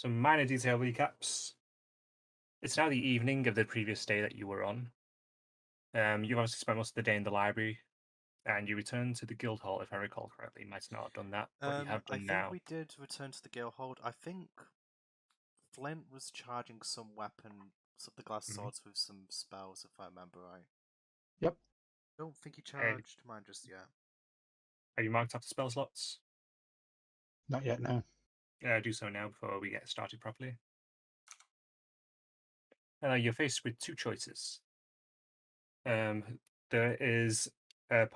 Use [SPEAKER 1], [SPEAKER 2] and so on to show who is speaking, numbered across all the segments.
[SPEAKER 1] Some minor detail recaps. It's now the evening of the previous day that you were on. You've obviously spent most of the day in the library, and you returned to the guild hall, if I recall correctly. You might not have done that, but you have
[SPEAKER 2] I
[SPEAKER 1] done
[SPEAKER 2] think
[SPEAKER 1] now.
[SPEAKER 2] we did return to the guildhold. I think Flint was charging some weapon, some of the glass swords with some spells, if I remember right.
[SPEAKER 3] Yep.
[SPEAKER 2] Don't think he charged mine just yet.
[SPEAKER 1] Have you marked off the spell slots?
[SPEAKER 3] Not yet, no.
[SPEAKER 1] Do so now before we get started properly. You're faced with two choices. There is a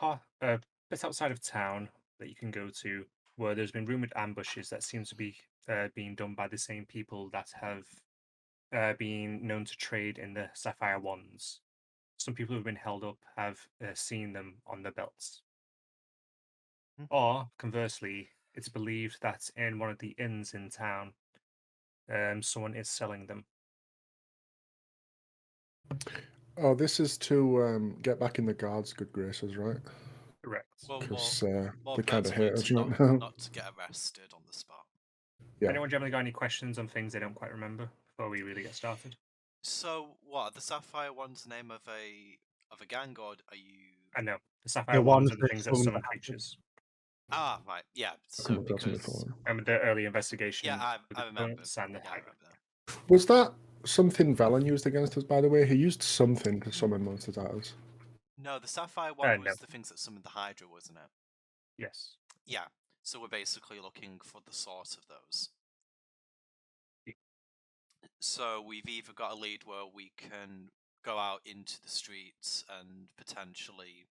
[SPEAKER 1] bit outside of town that you can go to where there's been rumored ambushes that seem to be being done by the same people that have been known to trade in the sapphire wands. Some people who've been held up have seen them on their belts. Or, conversely, it's believed that in one of the inns in town, someone is selling them.
[SPEAKER 4] Oh, this is to get back in the guards' good graces, right?
[SPEAKER 1] Correct.
[SPEAKER 2] Well,
[SPEAKER 4] Because
[SPEAKER 2] more
[SPEAKER 4] they kind of hate us,
[SPEAKER 2] to
[SPEAKER 4] you know.
[SPEAKER 2] not to get arrested on the spot.
[SPEAKER 4] Yeah.
[SPEAKER 1] Anyone generally got any questions on things they don't quite remember before we really get started?
[SPEAKER 2] So, what? The Sapphire one's the name of a gang, or are you?
[SPEAKER 1] I know. The sapphire wands are the things that summon creatures.
[SPEAKER 2] Ah, right. Yeah.
[SPEAKER 4] I've
[SPEAKER 2] So
[SPEAKER 4] come across them
[SPEAKER 2] because
[SPEAKER 4] before.
[SPEAKER 1] Remember the early investigation?
[SPEAKER 2] yeah, I
[SPEAKER 1] with the
[SPEAKER 2] remember.
[SPEAKER 1] plants and the
[SPEAKER 2] Yeah, I
[SPEAKER 1] hag?
[SPEAKER 2] remember that.
[SPEAKER 4] Was that something Velen used against us, by the way? He used something to summon monsters at us.
[SPEAKER 2] No, the Sapphire one
[SPEAKER 1] No.
[SPEAKER 2] was the things that summoned the Hydra, wasn't it?
[SPEAKER 1] Yes.
[SPEAKER 2] Yeah. So we're basically looking for the source of those. So we've either got a lead where we can go out into the streets and potentially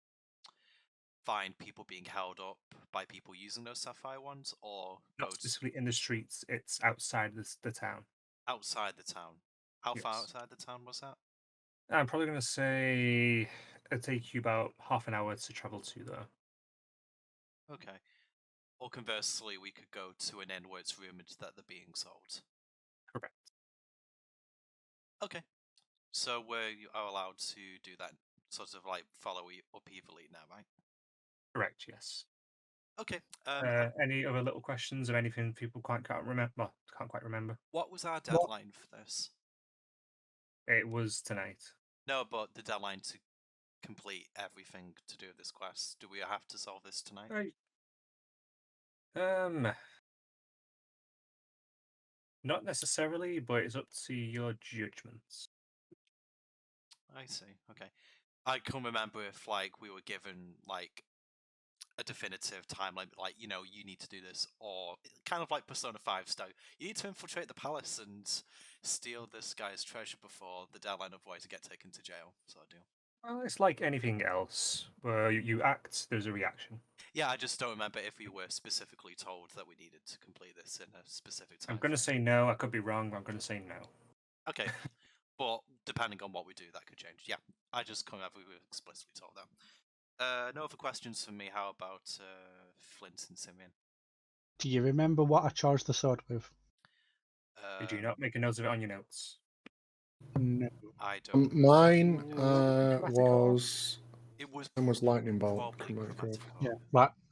[SPEAKER 2] find people being held up by people using those sapphire ones, or
[SPEAKER 1] Not specifically in the streets, it's outside the town.
[SPEAKER 2] outside the town. How far
[SPEAKER 1] Yes.
[SPEAKER 2] outside the town was that?
[SPEAKER 1] I'm probably going to say it'll take you about half an hour to travel to there.
[SPEAKER 2] Okay. Or conversely, we could go to an inn where it's rumored that they're being sold.
[SPEAKER 1] Correct.
[SPEAKER 2] Okay. So we are allowed to do that, sort of like follow up Evil Lead now, right?
[SPEAKER 1] Correct, yes.
[SPEAKER 2] Okay.
[SPEAKER 1] Any other little questions or anything people can't quite remember? Well, can't quite remember.
[SPEAKER 2] What was our deadline for this?
[SPEAKER 1] It was tonight.
[SPEAKER 2] No, but the deadline to complete everything to do with this quest. Do we have to solve this tonight?
[SPEAKER 1] Right. Not necessarily, but it's up to your judgments.
[SPEAKER 2] I see. Okay. I can remember if like we were given like a definitive time limit, like, you know, you need to do this, or kind of like Persona 5 style. You need to infiltrate the palace and steal this guy's treasure before the deadline, otherwise you get taken to jail. Sort of deal.
[SPEAKER 1] Well, it's like anything else. Where you act, there's a reaction.
[SPEAKER 2] Yeah, I just don't remember if we were specifically told that we needed to complete this in a specific time.
[SPEAKER 1] I'm going to say no. I could be wrong, but I'm going to say no.
[SPEAKER 2] Okay. But depending on what we do, that could change. Yeah, I just can't remember we were explicitly told that. No other questions from me. How about Flint and Simeon?
[SPEAKER 3] Do you remember what I charged the sword with?
[SPEAKER 1] Did you not make a note of it on your notes?
[SPEAKER 3] No.
[SPEAKER 2] I don't.
[SPEAKER 4] Mine
[SPEAKER 1] was...
[SPEAKER 2] It was.
[SPEAKER 4] Mine was lightning bolt.
[SPEAKER 2] Probably chromatic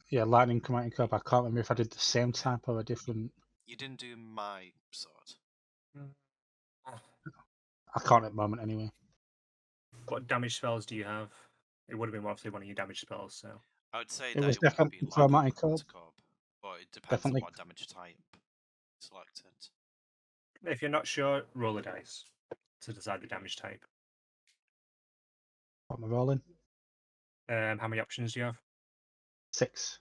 [SPEAKER 3] Yeah, lightning chromatic orb. I can't remember if I did the same type or a different.
[SPEAKER 2] You didn't do my sword.
[SPEAKER 3] I can't at the moment anyway.
[SPEAKER 1] What damage spells do you have? It would have been obviously one of your damage spells, so...
[SPEAKER 2] I would say
[SPEAKER 3] It
[SPEAKER 2] that
[SPEAKER 3] was
[SPEAKER 2] it would
[SPEAKER 3] definitely
[SPEAKER 2] be
[SPEAKER 3] chromatic orb.
[SPEAKER 2] but it depends
[SPEAKER 3] Definitely.
[SPEAKER 2] on what damage type selected.
[SPEAKER 1] If you're not sure, roll a dice to decide the damage type.
[SPEAKER 3] What am I rolling?
[SPEAKER 1] How many options do you have?
[SPEAKER 3] 6.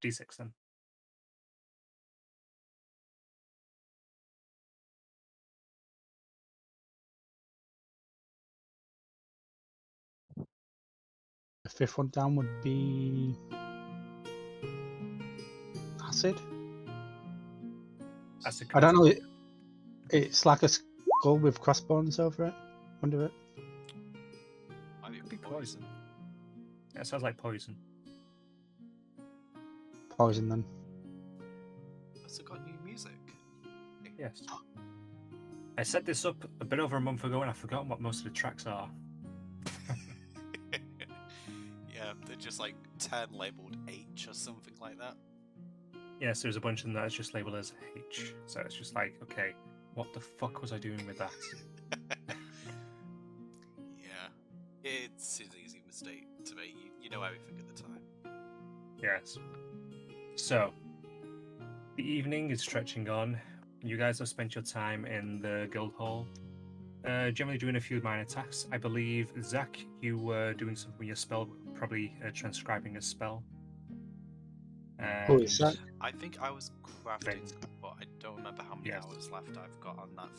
[SPEAKER 1] D6 then.
[SPEAKER 3] The 5th one down would be acid. I don't know. It's like a skull with crossbones over it. Under it.
[SPEAKER 2] Might be poison.
[SPEAKER 1] Yeah, it sounds like poison.
[SPEAKER 3] Poison then.
[SPEAKER 2] Also got new music.
[SPEAKER 1] Yes. I set this up a bit over a month ago and I've forgotten what most of the tracks are.
[SPEAKER 2] Yeah, they're just like 10 labeled H or something like that.
[SPEAKER 1] Yes, there's a bunch of them that's just labeled as H. So it's just like, okay, what the fuck was I doing with that?
[SPEAKER 2] Yeah, it's an easy mistake to make. You know everything at the time.
[SPEAKER 1] Yes. So, the evening is stretching on. You guys have spent your time in the guild hall, generally doing a few minor tasks. I believe, Zach, you were doing something with your spell, probably transcribing a spell.
[SPEAKER 3] Who is
[SPEAKER 1] And
[SPEAKER 3] that?
[SPEAKER 2] I think I was crafting,
[SPEAKER 1] Thanks.
[SPEAKER 2] but I don't remember how many
[SPEAKER 1] Yes.
[SPEAKER 2] hours left I've got on that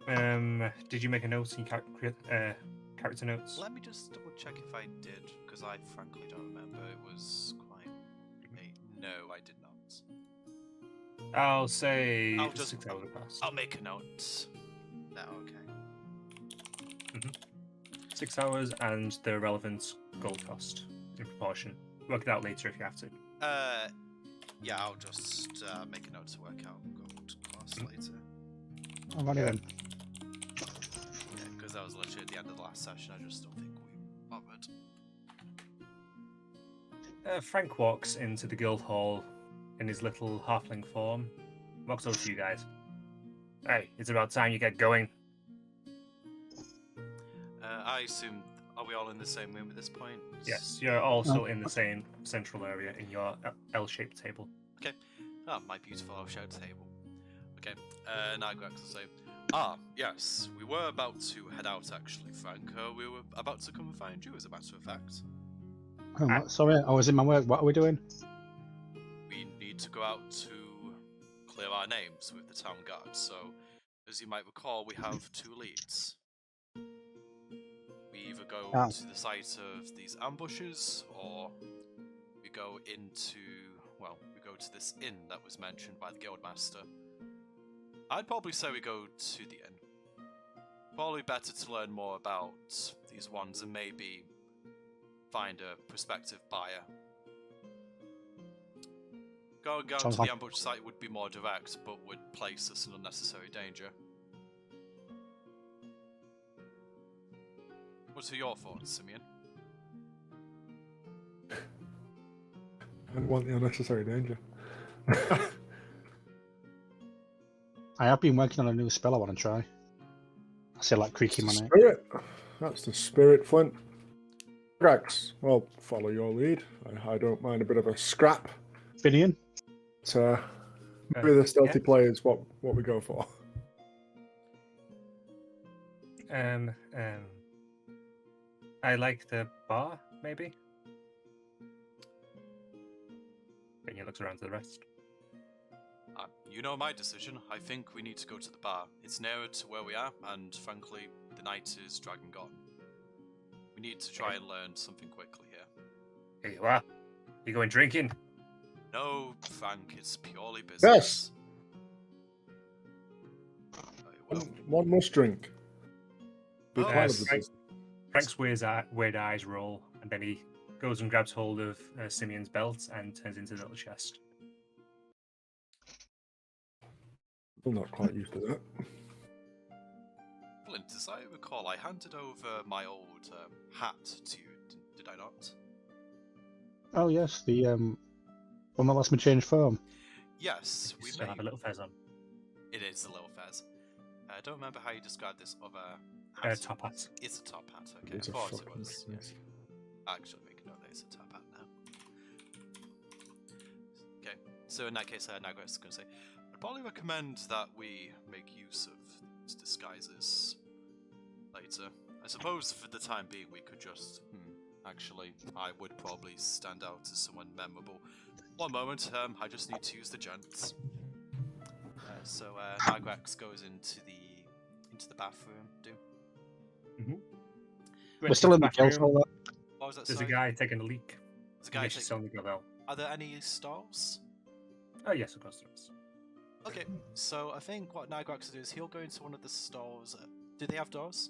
[SPEAKER 2] thing.
[SPEAKER 1] Did you make a note in your character notes?
[SPEAKER 2] Let me just double check if I did, because I frankly don't remember. It was quite late. No, I did not.
[SPEAKER 1] I'll say
[SPEAKER 2] I'll just-
[SPEAKER 1] 6 hours have passed.
[SPEAKER 2] I'll make a note. No, okay.
[SPEAKER 1] 6 hours and the relevant gold cost in proportion. Work it out later if you have to.
[SPEAKER 2] Yeah, I'll just make a note to work out gold cost later.
[SPEAKER 3] I'm only one.
[SPEAKER 2] Yeah, because that was literally at the end of the last session. I just don't think we bothered.
[SPEAKER 1] Frank walks into the guild hall in his little halfling form. Walks over to you guys. Hey, it's about time you get going.
[SPEAKER 2] I assume, are we all in the same room at this point?
[SPEAKER 1] Yes, you're also in the same central area in your L-shaped table.
[SPEAKER 2] Ah, my beautiful L-shaped table. Okay, Nigrex will say, yes, we were about to head out actually, Frank. We were about to come and find you, as a matter of fact.
[SPEAKER 3] Sorry, I was in my work. What are we doing?
[SPEAKER 2] We need to go out to clear our names with the town guard, so, as you might recall, we have two leads. We either go to the site of these ambushes, or we go into, well, we go to this inn that was mentioned by the guildmaster. I'd probably say we go to the inn. Probably better to learn more about these ones and maybe find a prospective buyer. Going to the ambush site would be more direct, but would place us in unnecessary danger. What are your thoughts, Simeon?
[SPEAKER 4] I don't want the unnecessary danger.
[SPEAKER 3] I have been working on a new spell I want to try. I say like creaking my neck.
[SPEAKER 4] Spirit. That's the spirit, Flint. Rex, well, follow your lead. I don't mind a bit of a scrap.
[SPEAKER 3] Finian?
[SPEAKER 4] But maybe the stealthy
[SPEAKER 1] yeah.
[SPEAKER 4] play is what we go for.
[SPEAKER 1] I like the bar, maybe. Then he looks around to the rest.
[SPEAKER 2] You know my decision. I think we need to go to the bar. It's nearer to where we are, and frankly, the night is dragging on. We need to try and learn something quickly here.
[SPEAKER 1] Here you are. You going drinking?
[SPEAKER 2] No, Frank, it's purely business.
[SPEAKER 4] Yes.
[SPEAKER 2] Well,
[SPEAKER 4] One must drink. Be
[SPEAKER 2] Oh,
[SPEAKER 4] part
[SPEAKER 1] yes.
[SPEAKER 4] of the
[SPEAKER 1] Frank-
[SPEAKER 4] business.
[SPEAKER 1] Frank's weird eyes roll, and then he goes and grabs hold of Simeon's belt and turns into the little chest.
[SPEAKER 4] I'm not quite used to that.
[SPEAKER 2] Flint, as I recall, I handed over my old hat to you, did I not?
[SPEAKER 3] Oh yes, the one that lets me change form.
[SPEAKER 2] Yes,
[SPEAKER 1] You
[SPEAKER 2] we
[SPEAKER 1] still
[SPEAKER 2] may.
[SPEAKER 1] have a little fez on.
[SPEAKER 2] It is a little fez. I don't remember how you described this other hat.
[SPEAKER 1] Top hat.
[SPEAKER 2] It's a top hat, okay.
[SPEAKER 4] It's
[SPEAKER 2] I
[SPEAKER 4] a
[SPEAKER 2] thought it
[SPEAKER 4] fucking
[SPEAKER 2] was.
[SPEAKER 4] fez.
[SPEAKER 2] Yeah. Actually, make a note that it's a top hat now. Okay, so in that case, Nagres is going to say, I'd probably recommend that we make use of these disguises later. I suppose for the time being, we could just. Actually, I would probably stand out as someone memorable. One moment, I just need to use the gents. So Nagrex goes into the bathroom.
[SPEAKER 3] We're still in the guild hall.
[SPEAKER 2] What was that?
[SPEAKER 1] There's
[SPEAKER 2] Sorry?
[SPEAKER 1] a guy taking a leak.
[SPEAKER 2] There's a guy.
[SPEAKER 1] Yes, she's still in the guild.
[SPEAKER 2] Are there any stalls?
[SPEAKER 1] Oh yes, of course there is.
[SPEAKER 2] Okay, so I think what Nigrex will do is he'll go into one of the stalls. Do they have doors?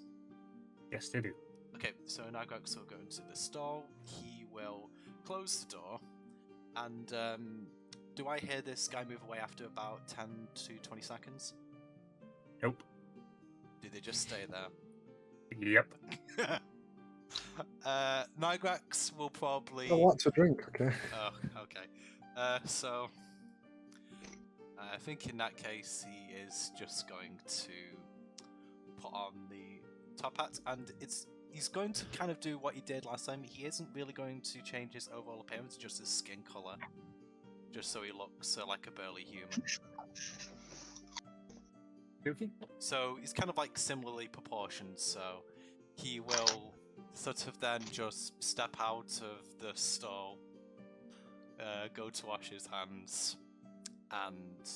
[SPEAKER 1] Yes, they do.
[SPEAKER 2] Okay, so Nigrex will go into the stall. He will close the door, and do I hear this guy move away after about 10 to 20 seconds?
[SPEAKER 1] Nope.
[SPEAKER 2] Do they just stay there?
[SPEAKER 1] Yep.
[SPEAKER 2] Nigrex will probably.
[SPEAKER 4] A lot to drink, okay.
[SPEAKER 2] Oh, okay. So I think in that case he is just going to put on the top hat, and he's going to kind of do what he did last time. He isn't really going to change his overall appearance, just his skin color, just so he looks like a burly human.
[SPEAKER 1] Okay.
[SPEAKER 2] So he's kind of like similarly proportioned, so he will sort of then just step out of the stall, go to wash his hands, and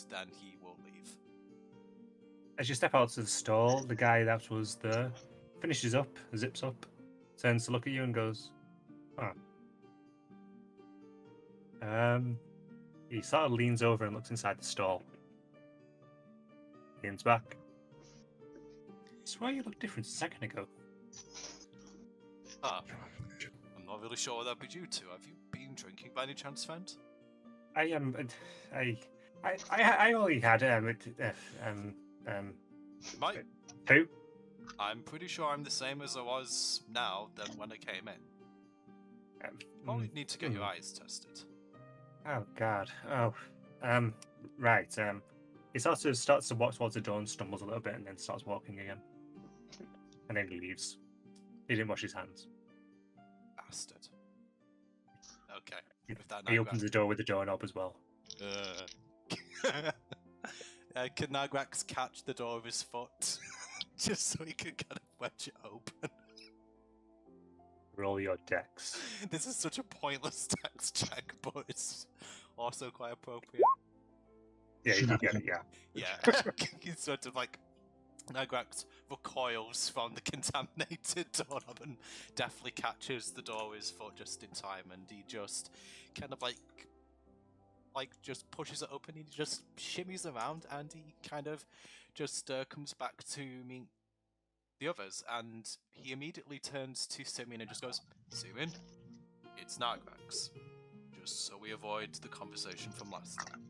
[SPEAKER 2] then he will leave.
[SPEAKER 1] As you step out to the stall, the guy that was there finishes up, zips up, turns to look at you and goes, "Oh." He sort of leans over and looks inside the stall. Leans back. I swear you looked different a second ago.
[SPEAKER 2] Ah, I'm not really sure what that'd be due to. Have you been drinking by any chance, friend?
[SPEAKER 1] I am. I only had
[SPEAKER 2] Might.
[SPEAKER 1] two.
[SPEAKER 2] I'm pretty sure I'm the same as I was now than when I came in. Probably need to get your eyes tested.
[SPEAKER 1] Oh God. Oh. Right. He sort of starts to walk towards the door and stumbles a little bit, and then starts walking again. And then he leaves. He didn't wash his hands.
[SPEAKER 2] Bastard. Okay. With that
[SPEAKER 1] He opens the door with the doorknob as well.
[SPEAKER 2] Can Nagrax catch the door with his foot? Just so he can kind of wedge it open.
[SPEAKER 1] Roll your dex.
[SPEAKER 2] This is such a pointless dex check, but it's also quite appropriate.
[SPEAKER 1] Yeah, you get it. Yeah.
[SPEAKER 2] Yeah. He's sort of like Nagrax recoils from the contaminated doorknob and definitely catches the door with his foot just in time, and he just kind of like just pushes it open. He just shimmies around, and he kind of just comes back to meet the others, and he immediately turns to Simeon and just goes, "Simeon, it's Nagrax. Just so we avoid the conversation from last time."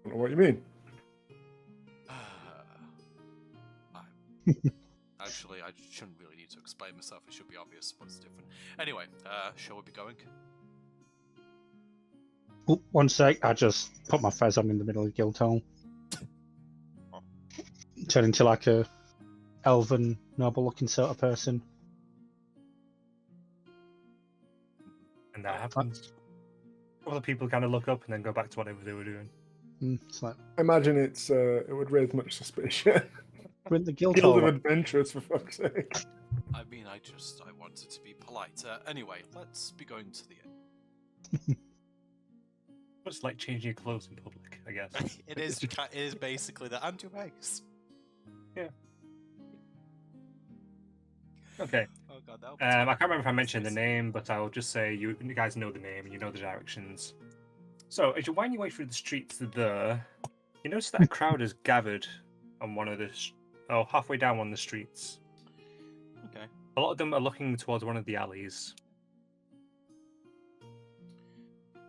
[SPEAKER 4] I don't know what you mean.
[SPEAKER 2] Actually, I shouldn't really need to explain myself. It should be obvious what's different. Anyway, shall we be going?
[SPEAKER 3] Oh, one sec, I just put my fez on in the middle of the guild hall. Turn into like a elven, noble-looking sort of person.
[SPEAKER 1] And that happens. Other people kind of look up and then go back to whatever they were doing.
[SPEAKER 3] It's like,
[SPEAKER 4] I imagine it would raise much suspicion.
[SPEAKER 3] we're in the guild
[SPEAKER 4] Guild of
[SPEAKER 3] hall.
[SPEAKER 4] Adventurers, for fuck's sake.
[SPEAKER 2] I mean, I wanted to be polite. Anyway, let's be going to the inn.
[SPEAKER 1] It's like changing your clothes in public, I guess.
[SPEAKER 2] It is basically the anti-base.
[SPEAKER 1] Yeah. Okay.
[SPEAKER 2] Oh god, that
[SPEAKER 1] I can't remember if I mentioned the name, but I'll just say you guys know the name and you know the directions. So as you wind your way through the streets there, you notice that a crowd has gathered on one of the halfway down one of the streets.
[SPEAKER 2] Okay.
[SPEAKER 1] A lot of them are looking towards one of the alleys.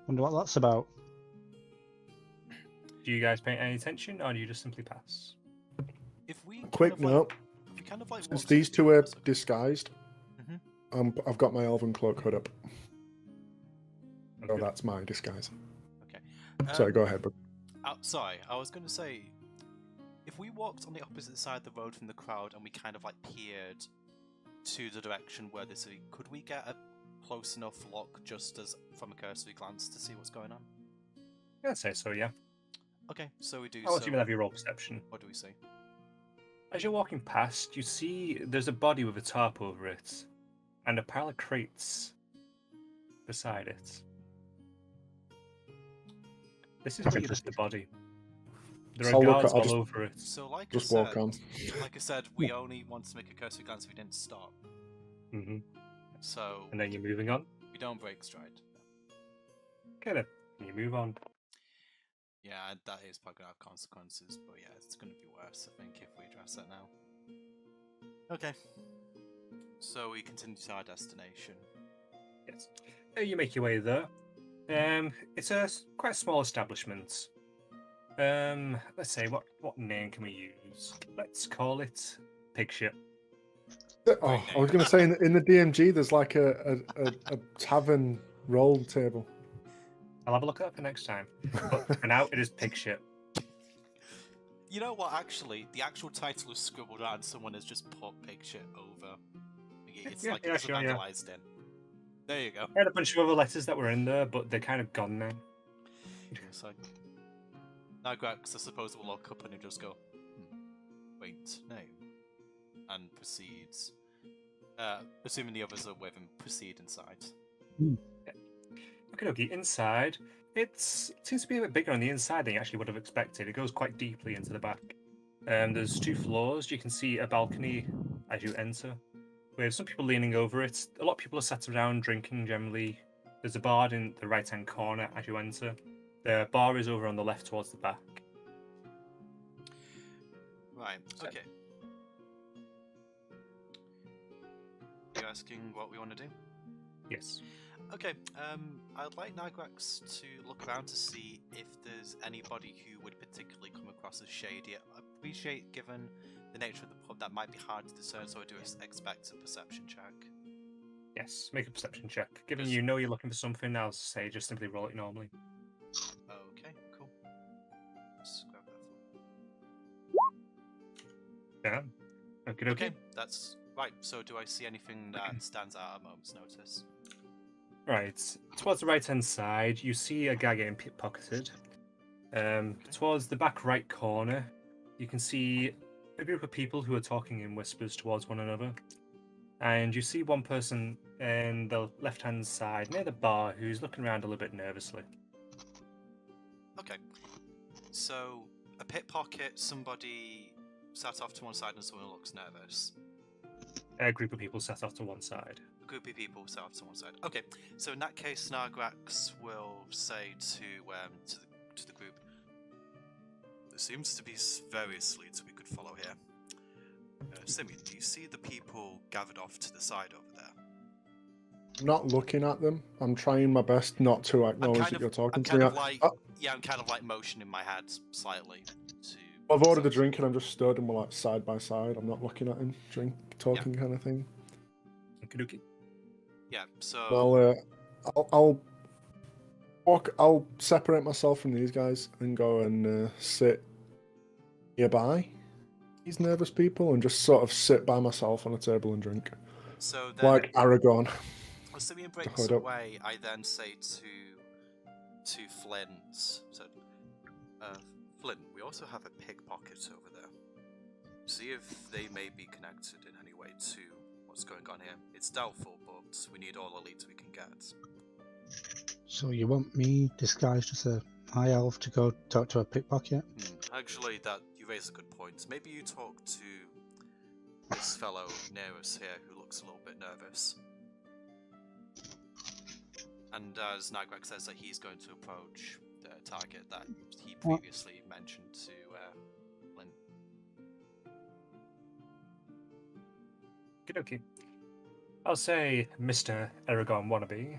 [SPEAKER 3] Wonder what that's about.
[SPEAKER 1] Do you guys pay any attention, or do you just simply pass?
[SPEAKER 2] If we
[SPEAKER 4] Quick note.
[SPEAKER 2] if we kind of like
[SPEAKER 4] Since
[SPEAKER 2] walk
[SPEAKER 4] these
[SPEAKER 2] to-
[SPEAKER 4] two are disguised,
[SPEAKER 2] Mhm.
[SPEAKER 4] I've got my elven cloak hood up. So
[SPEAKER 1] Okay.
[SPEAKER 4] that's my disguise.
[SPEAKER 2] Okay.
[SPEAKER 4] Sorry, go ahead. But
[SPEAKER 2] Sorry, I was going to say, if we walked on the opposite side of the road from the crowd and we kind of like peered to the direction where they see, could we get a close enough look just as from a cursory glance to see what's going on?
[SPEAKER 1] Yeah, I'd say so, yeah.
[SPEAKER 2] Okay, so we do.
[SPEAKER 1] I'll
[SPEAKER 2] so
[SPEAKER 1] even have your roll perception.
[SPEAKER 2] what do we see?
[SPEAKER 1] As you're walking past, you see there's a body with a tarp over it, and a pile of crates beside it. This is really just the body. There are
[SPEAKER 4] I'll look
[SPEAKER 1] guards
[SPEAKER 4] at- I'll
[SPEAKER 1] all
[SPEAKER 4] just-
[SPEAKER 1] over it.
[SPEAKER 2] So like
[SPEAKER 4] just
[SPEAKER 2] I
[SPEAKER 4] walk
[SPEAKER 2] said,
[SPEAKER 4] on.
[SPEAKER 2] like I said, we only want to make a cursory glance if we didn't stop.
[SPEAKER 1] Hmm.
[SPEAKER 2] So
[SPEAKER 1] And then you're moving on.
[SPEAKER 2] we don't break stride.
[SPEAKER 1] Okay then, you move on.
[SPEAKER 2] Yeah, that is probably going to have consequences, but yeah, it's going to be worse, I think, if we address that now. Okay. So we continue to our destination.
[SPEAKER 1] Yes. You make your way there. It's a quite small establishment. Let's say what name can we use? Let's call it Pig Shit.
[SPEAKER 4] Oh, I was going to say in the DMG, there's like a tavern roll table.
[SPEAKER 1] I'll have a look at it for next time. But for now, it is pig shit.
[SPEAKER 2] You know what? Actually, the actual title is scribbled out, and someone has just put pig shit over. It's
[SPEAKER 1] Yeah,
[SPEAKER 2] like
[SPEAKER 1] yeah,
[SPEAKER 2] it's
[SPEAKER 1] sure, yeah.
[SPEAKER 2] vandalized in. There you go.
[SPEAKER 1] I had a bunch of other letters that were in there, but they're kind of gone now.
[SPEAKER 2] So now Grex, I suppose, will look up and he'll just go, wait, name, and proceeds. Assuming the others are with him, proceed inside.
[SPEAKER 1] Okay, inside, it seems to be a bit bigger on the inside than you actually would have expected. It goes quite deeply into the back. There's 2 floors. You can see a balcony as you enter, with some people leaning over it. A lot of people are sat around drinking generally. There's a bar in the right-hand corner as you enter. The bar is over on the left towards the back.
[SPEAKER 2] Right, okay. You're asking what we want to do?
[SPEAKER 1] Yes.
[SPEAKER 2] Okay, I'd like Nigrex to look around to see if there's anybody who would particularly come across as shady. I appreciate, given the nature of the pub, that might be hard to discern, so I do expect a perception check.
[SPEAKER 1] Yes, make a perception check. Given
[SPEAKER 2] Yes.
[SPEAKER 1] you know you're looking for something, I'll say just simply roll it normally.
[SPEAKER 2] Okay, cool. Let's grab that for.
[SPEAKER 1] Yeah. Okay.
[SPEAKER 2] Okay, that's right. So, do I see anything that stands out at a moment's notice?
[SPEAKER 1] Right. Towards the right-hand side, you see a guy getting pickpocketed. Towards the back right corner, you can see a group of people who are talking in whispers towards one another. And you see one person in the left-hand side near the bar who's looking around a little bit nervously.
[SPEAKER 2] Okay. So, a pickpocket, somebody sat off to one side and someone looks nervous.
[SPEAKER 1] A group of people sat off to one side.
[SPEAKER 2] A group of people sat off to one side. Okay, so in that case, Nargrax will say to the group, there seems to be various leads we could follow here. Simeon, do you see the people gathered off to the side over there?
[SPEAKER 4] I'm not looking at them. I'm trying my best not to acknowledge that you're talking to me.
[SPEAKER 2] I'm kind of like motioning my head slightly to.
[SPEAKER 4] I've ordered a drink and I'm just stood and we're like side by side. I'm not looking at him, talking kind of thing.
[SPEAKER 1] Okie
[SPEAKER 2] Yeah. So.
[SPEAKER 4] Well, I'll separate myself from these guys and go and sit nearby these nervous people and just sort of sit by myself on a table and drink.
[SPEAKER 2] So then,
[SPEAKER 4] like Aragon.
[SPEAKER 2] As Simeon breaks away, I then say to Flint, so, Flint, we also have a pickpocket over there. See if they may be connected in any way to what's going on here. It's doubtful, but we need all the leads we can get.
[SPEAKER 3] So you want me, disguised as a high elf, to go talk to a pickpocket?
[SPEAKER 2] Actually, you raise a good point. Maybe you talk to this fellow Neros here, who looks a little bit nervous. And as Nigrex says that he's going to approach the target that he previously mentioned to Flint.
[SPEAKER 1] dokie. I'll say Mr. Aragon wannabe.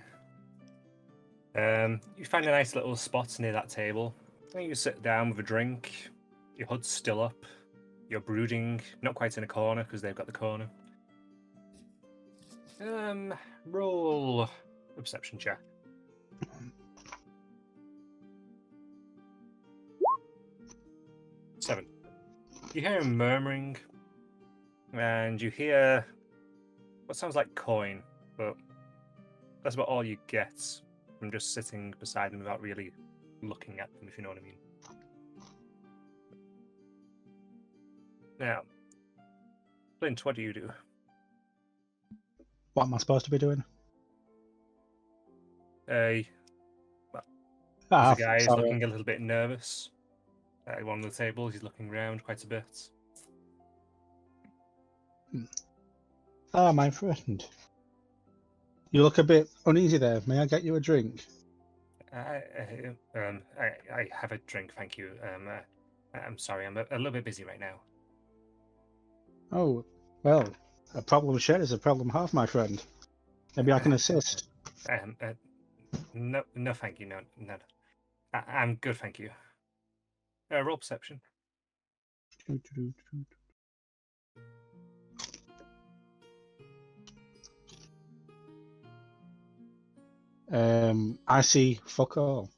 [SPEAKER 1] You find a nice little spot near that table. You sit down with a drink. Your hood's still up. You're brooding, not quite in a corner because they've got the corner. Roll a perception check. 7. You hear him murmuring, and you hear what sounds like coin, but that's about all you get from just sitting beside them without really looking at them, if you know what I mean. Now, Flint, what do you do?
[SPEAKER 3] What am I supposed to be doing?
[SPEAKER 1] There's a guy who's looking a little bit nervous. At one of the tables, he's looking around quite a bit.
[SPEAKER 3] My friend. You look a bit uneasy there. May I get you a drink?
[SPEAKER 1] I have a drink, thank you. I'm sorry, I'm a little bit busy right now.
[SPEAKER 3] Oh, well, a problem shared is a problem half, my friend. Maybe I can assist.
[SPEAKER 1] No, thank you. No. I'm good, thank you. Roll perception.
[SPEAKER 3] I see fuck all.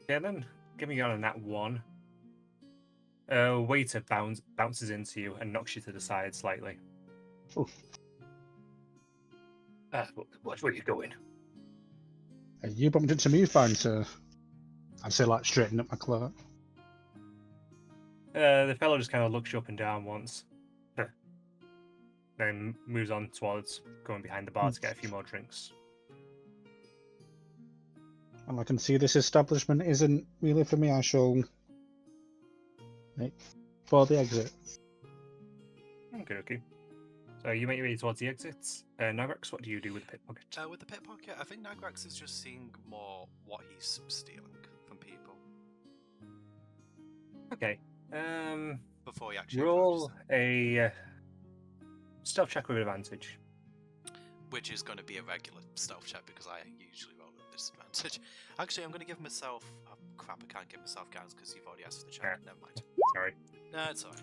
[SPEAKER 1] Okay, then giving you on a nat 1. Waiter bounces into you and knocks you to the side slightly.
[SPEAKER 3] Oof.
[SPEAKER 1] Watch where you're going.
[SPEAKER 3] You bumped into me fine, sir. I'd say, like, straighten up my cloak.
[SPEAKER 1] The fellow just kind of looks you up and down once, then moves on towards going behind the bar to get a few more drinks.
[SPEAKER 3] Well, I can see this establishment isn't really for me. I shall make for the exit.
[SPEAKER 1] Okay. So you make your way towards the exits. Nagrax, what do you do with the pickpocket?
[SPEAKER 2] With the pickpocket, I think Nagrax is just seeing more what he's stealing from people
[SPEAKER 1] Okay.
[SPEAKER 2] before he actually
[SPEAKER 1] Roll
[SPEAKER 2] approaches them,
[SPEAKER 1] a stealth check with advantage.
[SPEAKER 2] which is going to be a regular stealth check because I usually roll at disadvantage. Actually, I'm going to give myself. Oh, crap! I can't give myself guns because you've already asked for the check.
[SPEAKER 1] Yeah.
[SPEAKER 2] Never mind.
[SPEAKER 1] Sorry.
[SPEAKER 2] No, it's alright.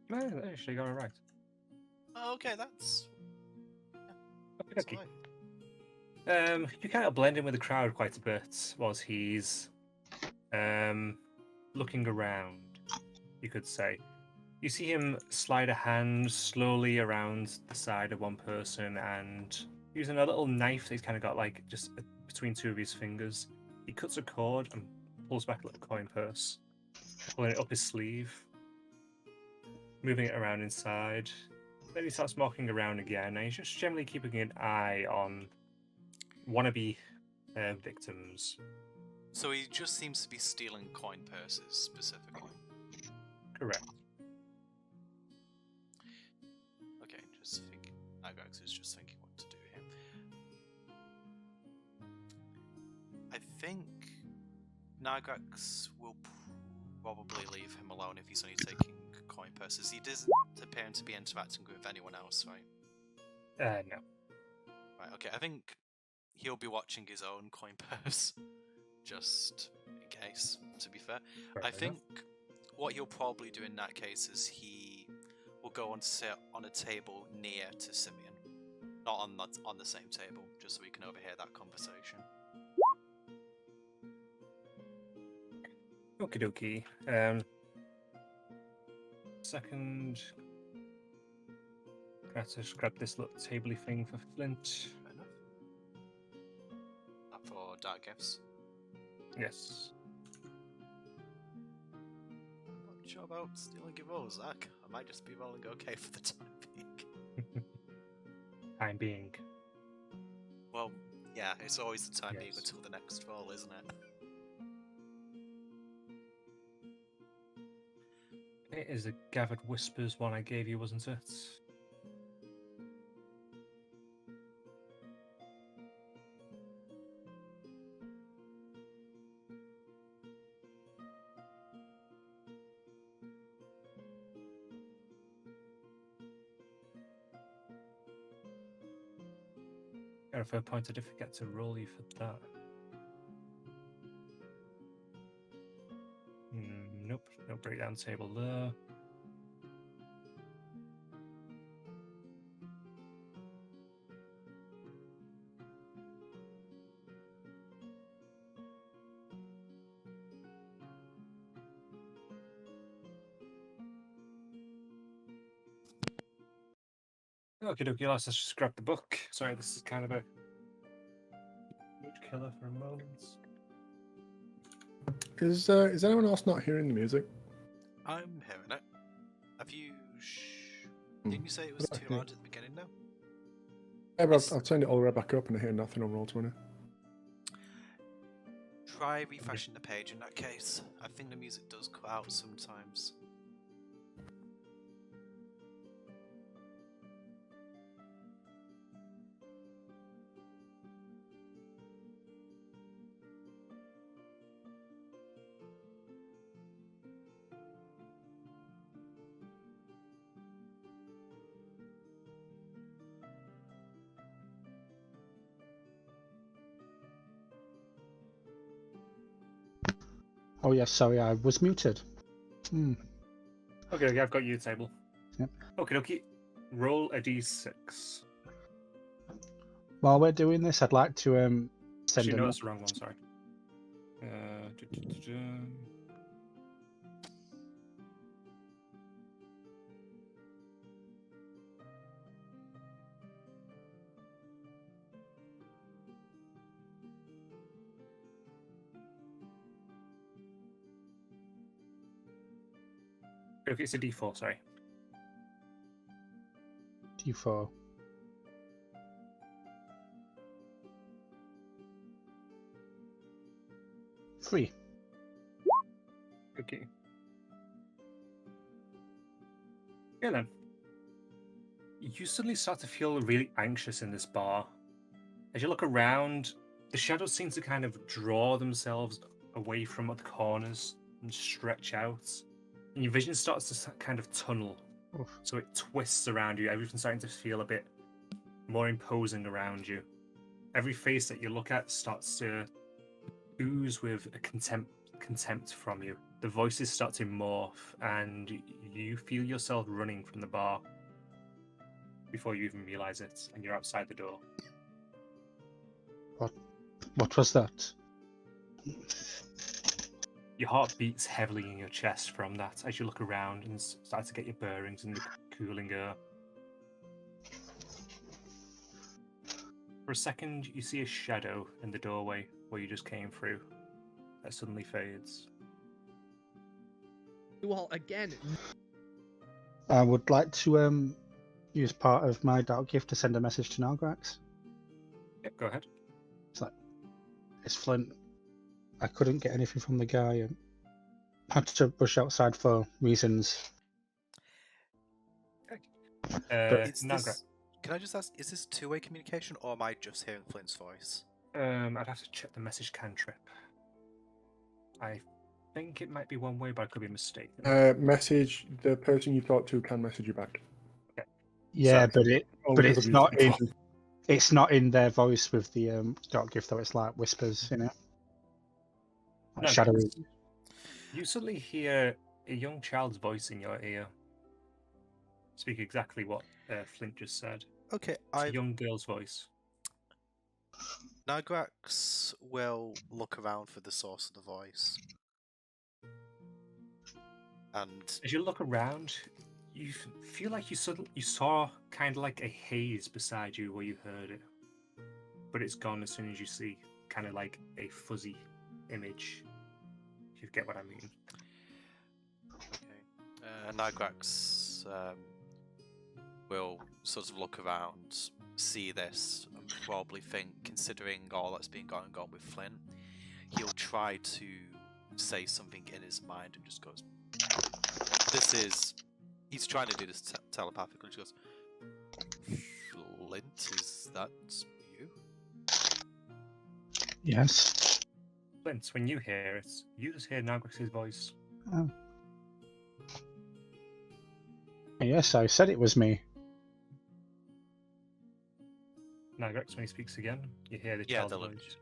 [SPEAKER 1] No, I actually got it right.
[SPEAKER 2] Oh, okay, that's
[SPEAKER 1] Okay.
[SPEAKER 2] fine.
[SPEAKER 1] You kind of blend in with the crowd quite a bit whilst he's looking around, you could say. You see him slide a hand slowly around the side of one person and using a little knife that he's kind of got like just between two of his fingers. He cuts a cord and pulls back a little coin purse, pulling it up his sleeve, moving it around inside. Then he starts walking around again, and he's just generally keeping an eye on wannabe victims.
[SPEAKER 2] So he just seems to be stealing coin purses specifically.
[SPEAKER 1] Correct.
[SPEAKER 2] Okay, just thinking. Nagrax is just thinking what to do here. I think Nagrax will probably leave him alone if he's only taking coin purses. He doesn't appear to be interacting with anyone else, right?
[SPEAKER 1] No.
[SPEAKER 2] Right, okay, I think he'll be watching his own coin purse, just in case, to be fair. I think what he'll probably do in that case is he will go and sit on a table near to Simeon. Not on the same table, just so we can overhear that conversation.
[SPEAKER 1] Okie dokie. Second. Got to grab this little tabley thing for Flint.
[SPEAKER 2] Fair enough. Up for dark gifts.
[SPEAKER 1] Yes.
[SPEAKER 2] I'm not sure about stealing your rolls, Zach. I might just be rolling okay for the time being.
[SPEAKER 1] Time being.
[SPEAKER 2] Well, yeah, it's always the time being
[SPEAKER 1] Yes.
[SPEAKER 2] until the next roll, isn't it?
[SPEAKER 1] It is a Gathered Whispers one I gave you, wasn't it? Got a fair point, I did forget to roll you for that. Nope, no breakdown table there. Okay, dokie, let's just grab the book. Sorry, this is kind of a mood killer for a moment.
[SPEAKER 4] Is anyone else not hearing the music?
[SPEAKER 2] I'm hearing it. Have you...
[SPEAKER 4] Hmm.
[SPEAKER 2] Didn't you say it was
[SPEAKER 4] What
[SPEAKER 2] too
[SPEAKER 4] about you?
[SPEAKER 2] loud at the beginning now?
[SPEAKER 4] Yeah, but
[SPEAKER 2] Yes.
[SPEAKER 4] I've turned it all the way back up and I hear nothing on Roll20.
[SPEAKER 2] Try refreshing the page in that case. I think the music does cut out sometimes.
[SPEAKER 3] Oh yes, sorry, I was muted.
[SPEAKER 1] Okay, I've got you table.
[SPEAKER 3] Yep.
[SPEAKER 1] Okay, dokie. Roll a d6.
[SPEAKER 3] While we're doing this, I'd like to send
[SPEAKER 1] Actually,
[SPEAKER 3] a
[SPEAKER 1] no,
[SPEAKER 3] me-
[SPEAKER 1] that's the wrong one. Sorry. Okay, it's a D4. Sorry.
[SPEAKER 3] D4. Three.
[SPEAKER 1] Okay. Yeah, then. You suddenly start to feel really anxious in this bar. As you look around, the shadows seem to kind of draw themselves away from the corners and stretch out. And your vision starts to kind of tunnel.
[SPEAKER 3] Oof.
[SPEAKER 1] So it twists around you. Everything's starting to feel a bit more imposing around you. Every face that you look at starts to ooze with a contempt from you. The voices start to morph, and you feel yourself running from the bar before you even realize it, and you're outside the door.
[SPEAKER 3] What was that?
[SPEAKER 1] Your heart beats heavily in your chest from that as you look around and start to get your bearings in the cooling air. For a second, you see a shadow in the doorway where you just came through. That suddenly fades.
[SPEAKER 5] You all again.
[SPEAKER 3] I would like to use part of my dark gift to send a message to Nargrax.
[SPEAKER 1] Yep, go ahead.
[SPEAKER 3] It's Flint. I couldn't get anything from the guy and had to rush outside for reasons.
[SPEAKER 2] It's
[SPEAKER 1] Nagra,
[SPEAKER 2] this, can I just ask, is this two-way communication or am I just hearing Flint's voice?
[SPEAKER 1] I'd have to check the message cantrip. I think it might be one way, but I could be mistaken.
[SPEAKER 4] Message the person you talk to can message you back.
[SPEAKER 3] Yeah,
[SPEAKER 1] So-
[SPEAKER 3] but
[SPEAKER 4] Only 'cause
[SPEAKER 3] it's
[SPEAKER 4] I've
[SPEAKER 3] not
[SPEAKER 4] used it
[SPEAKER 3] in.
[SPEAKER 4] before.
[SPEAKER 3] It's not in their voice with the dark gift though. It's like whispers, you know. Like
[SPEAKER 1] No,
[SPEAKER 3] shadowy.
[SPEAKER 1] You suddenly hear a young child's voice in your ear. Speak exactly what Flint just said.
[SPEAKER 2] Okay,
[SPEAKER 1] It's a young girl's voice.
[SPEAKER 2] Nagrax will look around for the source of the voice. And
[SPEAKER 1] As you look around, you feel like you saw kind of like a haze beside you where you heard it, but it's gone as soon as you see kind of like a fuzzy image. If you get what I mean.
[SPEAKER 2] okay, Nagrax will sort of look around, see this, and probably think, considering all that's been going on with Flint, he'll try to say something in his mind and just goes, he's trying to do this telepathically, just goes, Flint, is that you?
[SPEAKER 3] Yes.
[SPEAKER 1] Flint, when you hear it, you just hear Nagrax's voice.
[SPEAKER 3] Oh. Yes, I said it was me.
[SPEAKER 1] Nagrax, when he speaks again, you hear the
[SPEAKER 2] Yeah,
[SPEAKER 1] child's
[SPEAKER 2] the look.
[SPEAKER 1] voice.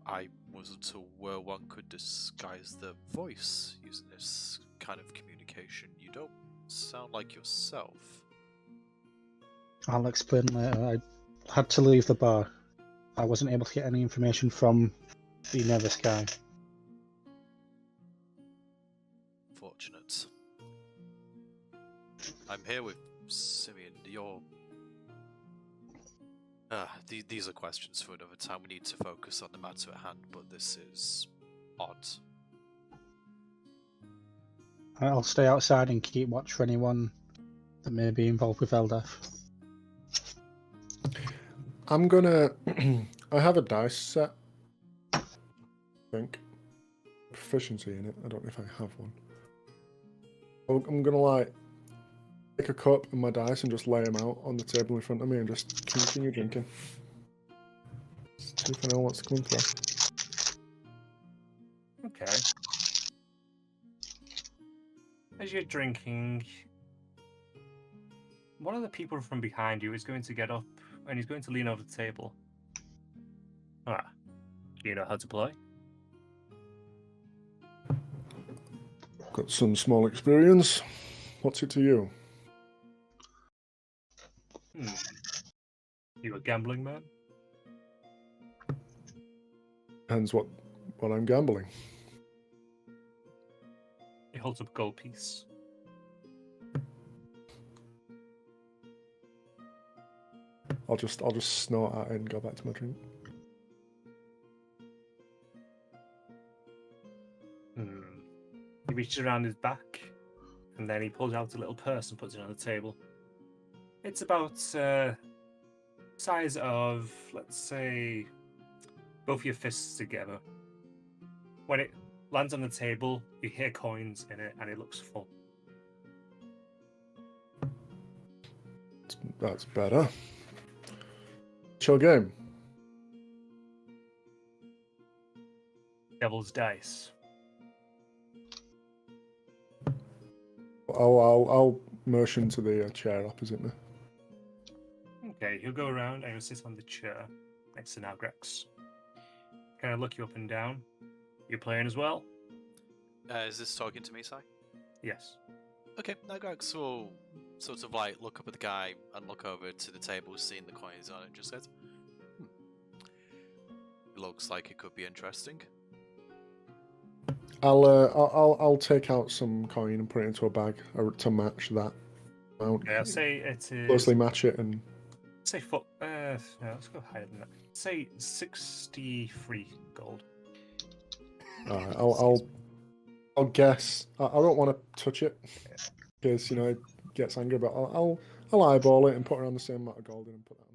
[SPEAKER 2] I wasn't aware one could disguise the voice using this kind of communication. You don't sound like yourself.
[SPEAKER 3] I'll explain later. I had to leave the bar. I wasn't able to get any information from the nervous guy.
[SPEAKER 2] Fortunate. I'm here with Simeon. These are questions for another time. We need to focus on the matter at hand, but this is odd.
[SPEAKER 3] I'll stay outside and keep watch for anyone that may be involved with Eldeath.
[SPEAKER 4] I'm gonna. I have a dice set. I think. Proficiency in it. I don't know if I have one. I'm gonna like take a cup and my dice and just lay them out on the table in front of me and just continue drinking. See if anyone wants to come and play.
[SPEAKER 1] Okay. As you're drinking, one of the people from behind you is going to get up and he's going to lean over the table. Ah, do you know how to play?
[SPEAKER 4] Got some small experience. What's it to you?
[SPEAKER 1] Hmm. You a gambling man?
[SPEAKER 4] Depends what I'm gambling.
[SPEAKER 1] He holds up a gold piece.
[SPEAKER 4] I'll just snort at it and go back to my drink.
[SPEAKER 1] Hmm. He reaches around his back, and then he pulls out a little purse and puts it on the table. It's about size of, let's say, both your fists together. When it lands on the table, you hear coins in it, and it looks full.
[SPEAKER 4] That's better. Chill game.
[SPEAKER 1] Devil's dice.
[SPEAKER 4] I'll motion to the chair opposite me.
[SPEAKER 1] Okay, he'll go around and he'll sit on the chair next to Nalgrex. Kind of look you up and down. You're playing as well?
[SPEAKER 2] Is this talking to me, Si?
[SPEAKER 1] Yes.
[SPEAKER 2] Okay, now Gax will sort of like look up at the guy and look over to the table, seeing the coins on it, and just says, "Looks like it could be interesting."
[SPEAKER 4] I'll take out some coin and put it into a bag to match that amount.
[SPEAKER 1] Okay, I'll say it is.
[SPEAKER 4] Closely match it and.
[SPEAKER 1] Say no, let's go higher than that. Say 63 gold.
[SPEAKER 4] Alright, I'll guess. I don't want to touch it because it gets angry, but I'll eyeball it and put around the same amount of gold in and put that on